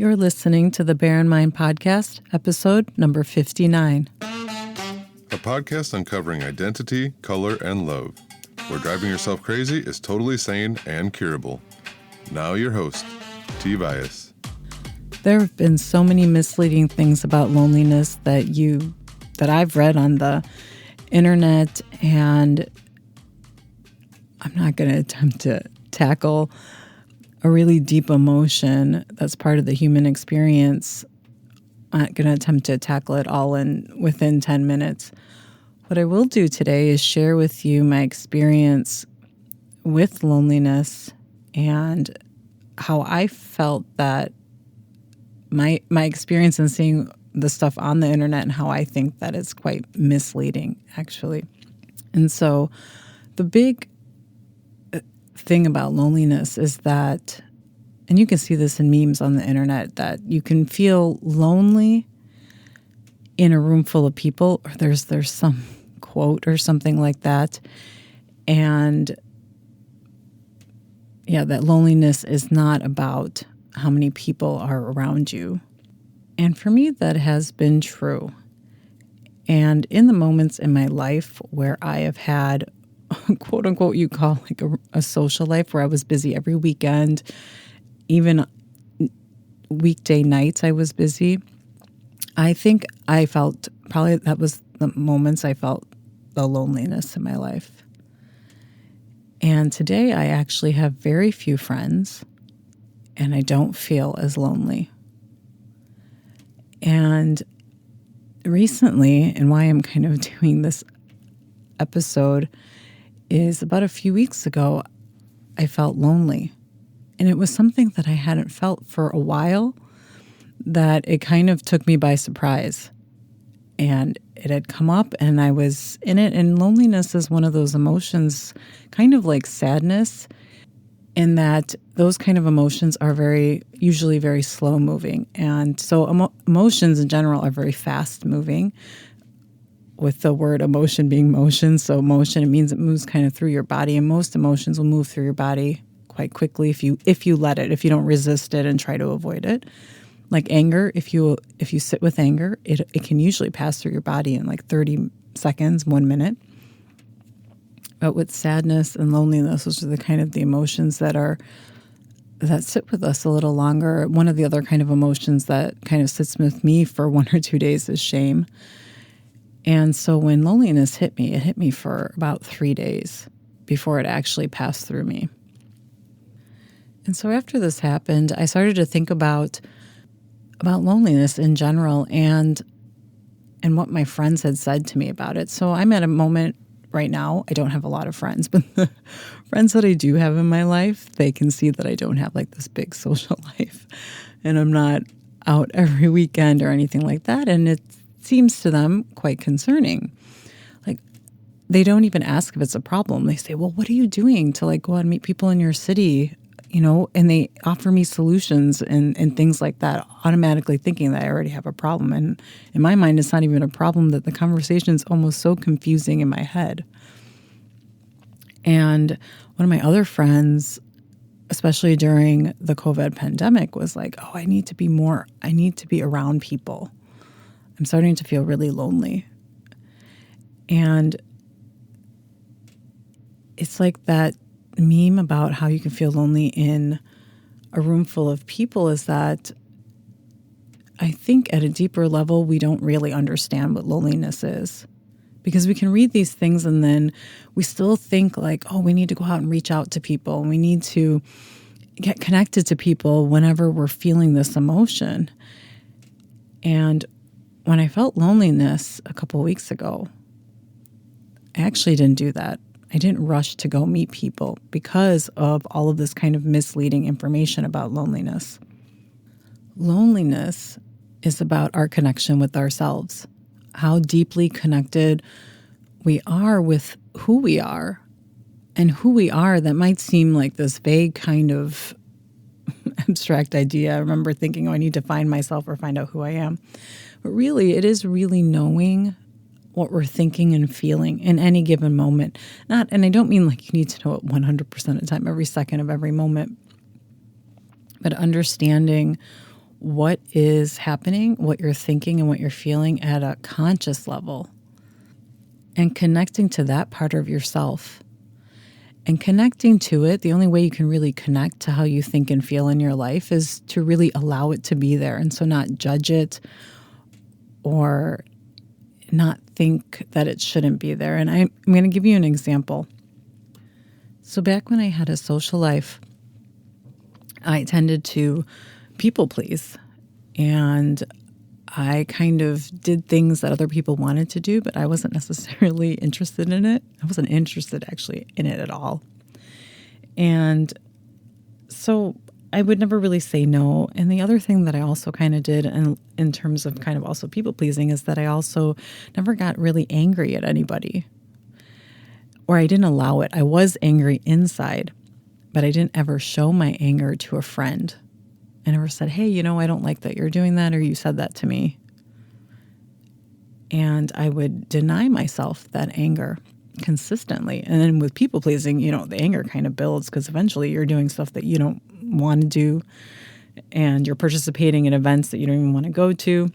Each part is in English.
You're listening to the Bear in Mind Podcast, episode number 59. A podcast uncovering identity, color, and love, where driving yourself crazy is totally sane and curable. Now your host, T. Bias. There have been so many misleading things about loneliness that I've read on the internet, and I'm not going to attempt to tackle a really deep emotion that's part of the human experience. I'm not going to attempt to tackle it all within 10 minutes. What I will do today is share with you my experience with loneliness and how I felt that my experience in seeing the stuff on the internet and how I think that it's quite misleading, actually. And so the big thing about loneliness is that, and you can see this in memes on the internet, that you can feel lonely in a room full of people, or there's some quote or something like that. And yeah, that loneliness is not about how many people are around you. And for me, that has been true. And in the moments in my life where I have had, quote unquote, you call like a social life, where I was busy every weekend, even weekday nights I was busy, I think I felt, probably that was the moments I felt the loneliness in my life. And today I actually have very few friends, and I don't feel as lonely. And recently, and why I'm kind of doing this episode, is about a few weeks ago, I felt lonely. And it was something that I hadn't felt for a while, that it kind of took me by surprise. And it had come up and I was in it. And loneliness is one of those emotions, kind of like sadness, in that those kind of emotions are usually very slow moving. And so emotions in general are very fast moving, with the word emotion being motion. So motion, it means it moves kind of through your body, and most emotions will move through your body quite quickly if you let it, if you don't resist it and try to avoid it. Like anger, if you sit with anger, it can usually pass through your body in like 30 seconds, 1 minute. But with sadness and loneliness, those are the kind of the emotions that sit with us a little longer. One of the other kind of emotions that kind of sits with me for 1 or 2 days is shame. And so when loneliness hit me, it hit me for about 3 days before it actually passed through me. And so after this happened, I started to think about loneliness in general and what my friends had said to me about it. So I'm at a moment right now, I don't have a lot of friends, but the friends that I do have in my life, they can see that I don't have like this big social life, and I'm not out every weekend or anything like that. And it seems to them quite concerning. Like, they don't even ask if it's a problem. They say, well, what are you doing to like go out and meet people in your city? And they offer me solutions and things like that, automatically thinking that I already have a problem. And in my mind, it's not even a problem, that the conversation is almost so confusing in my head. And one of my other friends, especially during the COVID pandemic, was like, oh, I need to be around people. I'm starting to feel really lonely. And it's like that meme about how you can feel lonely in a room full of people, is that I think at a deeper level, we don't really understand what loneliness is, because we can read these things and then we still think like, oh, we need to go out and reach out to people, and we need to get connected to people whenever we're feeling this emotion. And when I felt loneliness a couple of weeks ago, I actually didn't do that. I didn't rush to go meet people because of all of this kind of misleading information about loneliness. Loneliness is about our connection with ourselves, how deeply connected we are with who we are. And who we are, that might seem like this vague kind of abstract idea. I remember thinking, oh, I need to find myself or find out who I am. But really, it is really knowing what we're thinking and feeling in any given moment. And I don't mean like you need to know it 100% of the time, every second of every moment, but understanding what is happening, what you're thinking, and what you're feeling at a conscious level, and connecting to that part of yourself. And connecting to it, the only way you can really connect to how you think and feel in your life is to really allow it to be there. And so not judge it or not think that it shouldn't be there. And I'm going to give you an example. So back when I had a social life, I tended to people please. And I kind of did things that other people wanted to do, but I wasn't necessarily interested in it. I wasn't interested actually in it at all. And so I would never really say no. And the other thing that I also kind of did in terms of kind of also people pleasing is that I also never got really angry at anybody, or I didn't allow it. I was angry inside, but I didn't ever show my anger to a friend. I never said, hey, I don't like that you're doing that, or you said that to me. And I would deny myself that anger consistently. And then with people pleasing, the anger kind of builds because eventually you're doing stuff that you don't want to do, and you're participating in events that you don't even want to go to.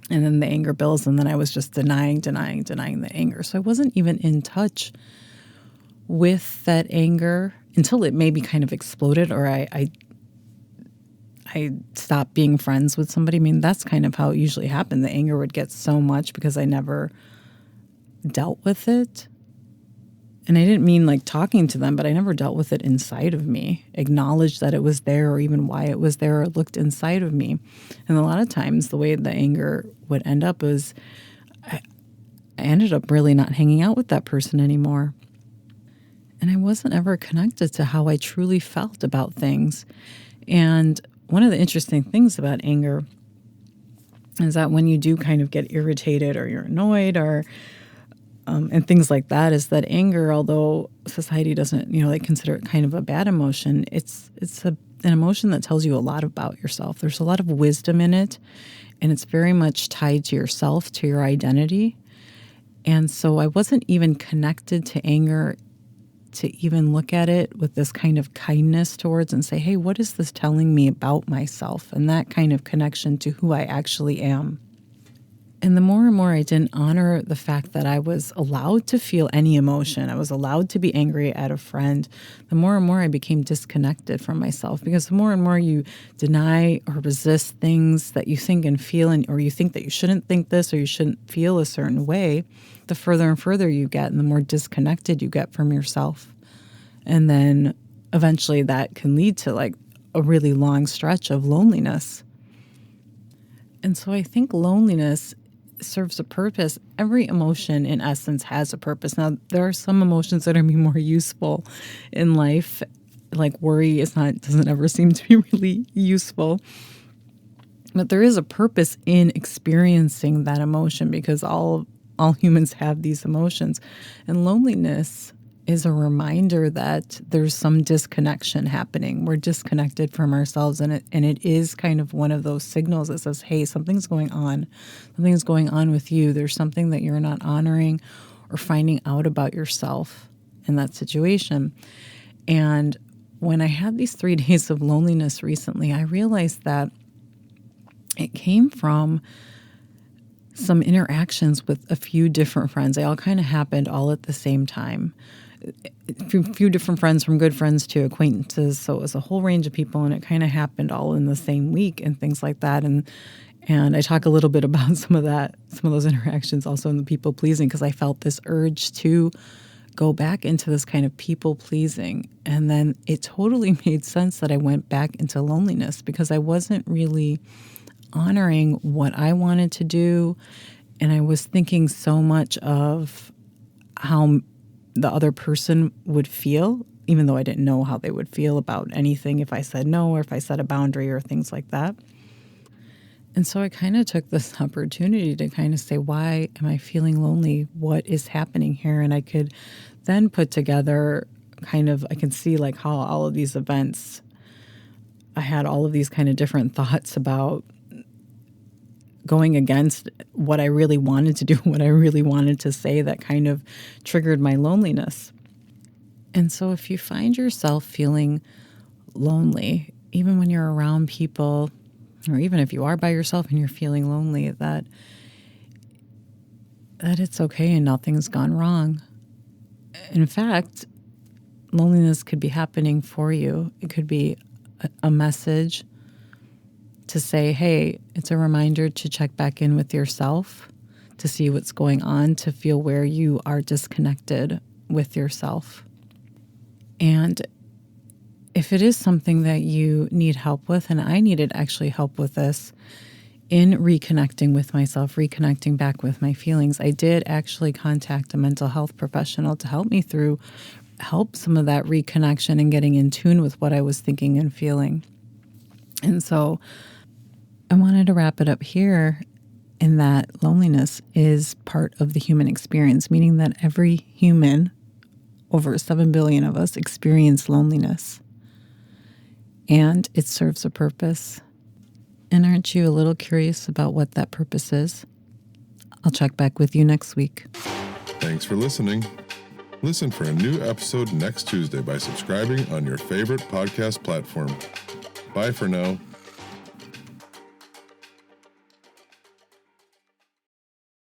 And then the anger builds, and then I was just denying the anger. So I wasn't even in touch with that anger until it maybe kind of exploded, or I stopped being friends with somebody. I mean, that's kind of how it usually happened. The anger would get so much because I never dealt with it. And I didn't mean like talking to them, but I never dealt with it inside of me, acknowledged that it was there, or even why it was there, or looked inside of me. And a lot of times the way the anger would end up is I ended up really not hanging out with that person anymore. And I wasn't ever connected to how I truly felt about things. And one of the interesting things about anger is that when you do kind of get irritated or you're annoyed or and things like that, is that anger, although society doesn't, they consider it kind of a bad emotion, it's an emotion that tells you a lot about yourself. There's a lot of wisdom in it, and it's very much tied to yourself, to your identity. And so I wasn't even connected to anger to even look at it with this kind of kindness towards and say, hey, what is this telling me about myself? And that kind of connection to who I actually am. And the more and more I didn't honor the fact that I was allowed to feel any emotion, I was allowed to be angry at a friend, the more and more I became disconnected from myself, because the more and more you deny or resist things that you think and feel, or you think that you shouldn't think this or you shouldn't feel a certain way, the further and further you get and the more disconnected you get from yourself. And then eventually that can lead to like a really long stretch of loneliness. And so I think loneliness serves a purpose. Every emotion in essence has a purpose. Now, there are some emotions that are more useful in life, like worry doesn't ever seem to be really useful. But there is a purpose in experiencing that emotion, because all humans have these emotions. And loneliness is a reminder that there's some disconnection happening. We're disconnected from ourselves, and it is kind of one of those signals that says, hey, something's going on. Something's going on with you. There's something that you're not honoring or finding out about yourself in that situation. And when I had these 3 days of loneliness recently, I realized that it came from some interactions with a few different friends. They all kind of happened all at the same time. A few different friends, from good friends to acquaintances. So it was a whole range of people, and it kind of happened all in the same week and things like that. And I talk a little bit about some of those interactions also in the people pleasing, because I felt this urge to go back into this kind of people pleasing. And then it totally made sense that I went back into loneliness, because I wasn't really honoring what I wanted to do. And I was thinking so much of how the other person would feel, even though I didn't know how they would feel about anything if I said no, or if I set a boundary or things like that. And so I kind of took this opportunity to kind of say, why am I feeling lonely? What is happening here? And I could then put together I can see like how all of these events, I had all of these kind of different thoughts about going against what I really wanted to do, what I really wanted to say, that kind of triggered my loneliness. And so if you find yourself feeling lonely, even when you're around people, or even if you are by yourself and you're feeling lonely, that it's okay and nothing's gone wrong. In fact, loneliness could be happening for you. It could be a message to say, hey, it's a reminder to check back in with yourself, to see what's going on, to feel where you are disconnected with yourself. And if it is something that you need help with, and I needed actually help with this, in reconnecting with myself, reconnecting back with my feelings, I did actually contact a mental health professional to help me help some of that reconnection and getting in tune with what I was thinking and feeling. And so I wanted to wrap it up here in that loneliness is part of the human experience, meaning that every human, over 7 billion of us, experience loneliness. And it serves a purpose. And aren't you a little curious about what that purpose is? I'll check back with you next week. Thanks for listening. Listen for a new episode next Tuesday by subscribing on your favorite podcast platform. Bye for now.